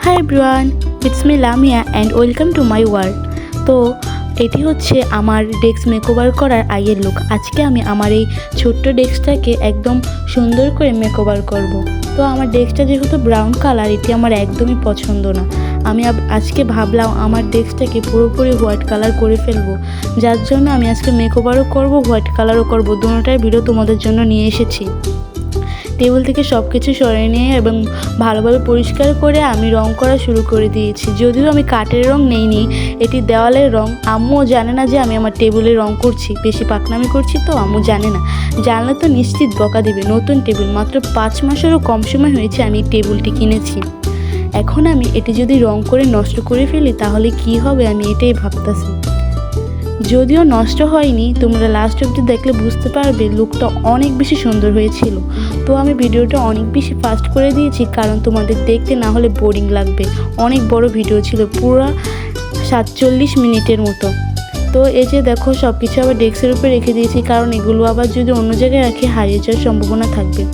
Hi everyone, it's me Lamia and welcome to my world. তো এটি হচ্ছে আমার ডেস্ক মেকওভার করার আগের লুক। আজকে আমি আমার এই ছোট্ট ডেস্কটাকে একদম সুন্দর করে মেকওভার করব। তো আমার ডেস্কটা যেহেতু ব্রাউন কালার, এটি আমার একদমই পছন্দ না। আমি আজকে ভাবলাম আমার ডেস্কটাকে পুরোপুরি হোয়াইট কালার করে ফেলবো, যার জন্য আমি আজকে মেকওভারও করব, হোয়াইট কালারও করব। দুটোটার ভিডিও তোমাদের জন্য নিয়ে এসেছি। টেবিল থেকে সব কিছু সরিয়ে নিয়ে এবং ভালোভাবে পরিষ্কার করে আমি রং করা শুরু করে দিয়েছি। যদিও আমি কাঠের রং নেইনি, এটি দেওয়ালের রং। আম্মুও জানে না যে আমি আমার টেবিলে রং করছি, বেশি পাকনামি করছি, তো আম্মু জানে না। জানলে তো নিশ্চিত বকা দিবে। নতুন টেবিল, মাত্র 5 মাসেরও কম সময় হয়েছে আমি টেবিলটি কিনেছি। এখন আমি এটি যদি রং করে নষ্ট করে ফেলি তাহলে কি হবে, আমি এটাই ভাবতেছি। যদিও নষ্ট হয়নি, তোমরা লাস্ট অবধি দেখলে বুঝতে পারবে লুকটা অনেক বেশি সুন্দর হয়েছিল। তো আমি ভিডিওটা অনেক বেশি ফাস্ট করে দিয়েছি, কারণ তোমাদের দেখতে না হলে বোরিং লাগবে। অনেক বড় ভিডিও ছিল, পুরো 47 মিনিটের মতো। তো এই যে দেখো, সব কিছু আবার ডেস্কের উপরে রেখে দিয়েছি, কারণ এগুলো আবার যদি অন্য জায়গায় রাখি হারিয়ে যাওয়ার সম্ভাবনা থাকবে।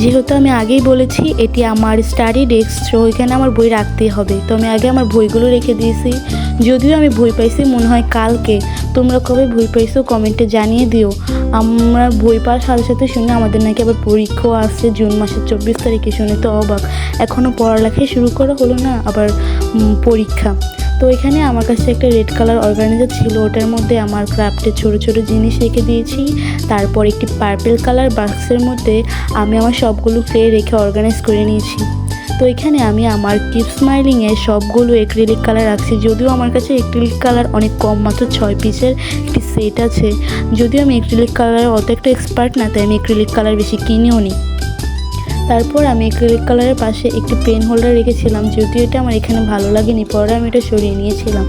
যেহেতু আমি আগেই বলেছি এটি আমার স্টাডি ডেস্ক, তো এখানে আমার বই রাখতেই হবে। তো আমি আগে আমার বইগুলো রেখে দিয়েছি। যদিও আমি বই পাইছি মনে হয় কালকে। তোমরা কবে বই পাইছো কমেন্টে জানিয়ে দিও। আমরা বই পাওয়ার সাথে সাথে শুনে আমাদের নাকি আবার পরীক্ষাও আসছে জুন মাসের 24 তারিখে। শুনে তো অবাক, এখনও পড়ালেখাই শুরু করা হলো না, আবার পরীক্ষা। তো এখানে আমার কাছে একটা রেড কালার অর্গানাইজার ছিল, ওটার মধ্যে আমার ক্রাফটের ছোটো ছোটো জিনিস রেখে দিয়েছি। তারপর একটি পার্পেল কালার বাক্সের মধ্যে আমি আমার সবগুলো ক্লে রেখে অর্গানাইজ করে নিয়েছি। তো এখানে আমি আমার কিপ স্মাইলিংয়ের সবগুলো অ্যাক্রিলিক কালার রাখছি। যদিও আমার কাছে অ্যাক্রিলিক কালার অনেক কম, মাত্র 6 পিসের একটি সেট আছে। যদিও আমি অ্যাক্রিলিক কালারের অত একটা এক্সপার্ট না, তাই আমি অ্যাক্রিলিক কালার বেশি কিনেও নিই। তারপর আমি অ্যাক্রিলিক কালারের পাশে একটি পেন হোল্ডার রেখেছিলাম। যদিও এটা আমার এখানে ভালো লাগেনি, পরে আমি এটা সরিয়ে নিয়েছিলাম।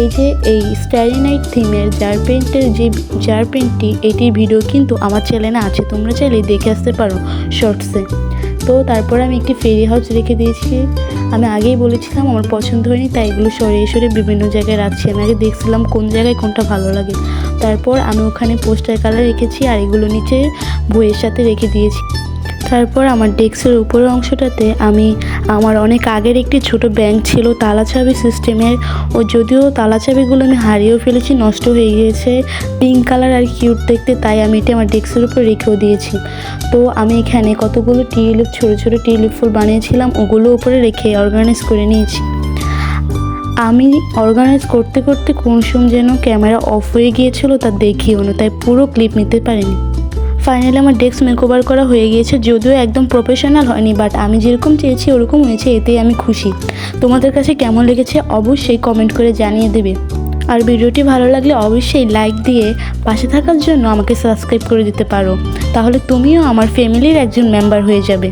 এই যে এই স্টারি নাইট থিমের জার পেন্টের যে জার পেন্টটি, এটির ভিডিও কিন্তু আমার চ্যানেলে আছে, তোমরা চাইলে দেখে আসতে পারো শর্টসে। তো তারপর আমি একটি ফেরি হাউস রেখে দিয়েছি। আমি আগেই বলেছিলাম আমার পছন্দ হয়নি, তাই এগুলো সরিয়ে সরিয়ে বিভিন্ন জায়গায় রাখছি। আমি আগে দেখছিলাম কোন জায়গায় কোনটা ভালো লাগে। তারপর আমি ওখানে পোস্টার কালার রেখেছি, আর এগুলো নিচে বইয়ের সাথে রেখে দিয়েছি। তারপর আমার ডেস্কের উপরের অংশটাতে আমি আমার অনেক আগের একটি ছোট ব্যাংক ছিল তালা চাবি সিস্টেমের, ও যদিও তালা চাবিগুলো আমি হারিয়েও ফেলেছি, নষ্ট হয়ে গিয়েছে। পিঙ্ক কালার আর কিউট দেখতে, তাই আমি এটা আমার ডেস্কের উপর রেখেও দিয়েছি। তো আমি এখানে কতগুলো টিউলিপ, ছোটো ছোটো টিউলিপ ফুল বানিয়েছিলাম, ওগুলো উপরে রেখে অর্গানাইজ করে নিয়েছি। আমি অর্গানাইজ করতে করতে কোন সময় যেন ক্যামেরা অফ হয়ে গিয়েছিল, তা দেখিও না, তাই পুরো ক্লিপ নিতে পারিনি। ফাইনালি আমার ডেস্ক মেকওভার করা হয়ে গিয়েছে। যদিও একদম প্রফেশনাল হয়নি, বাট আমি যেরকম চেয়েছি ওরকম হয়েছে, এতেই আমি খুশি। তোমাদের কাছে কেমন লেগেছে অবশ্যই কমেন্ট করে জানিয়ে দেবে। আর ভিডিওটি ভালো লাগলে অবশ্যই লাইক দিয়ে পাশে থাকার জন্য আমাকে সাবস্ক্রাইব করে দিতে পারো, তাহলে তুমিও আমার ফ্যামিলির একজন মেম্বার হয়ে যাবে।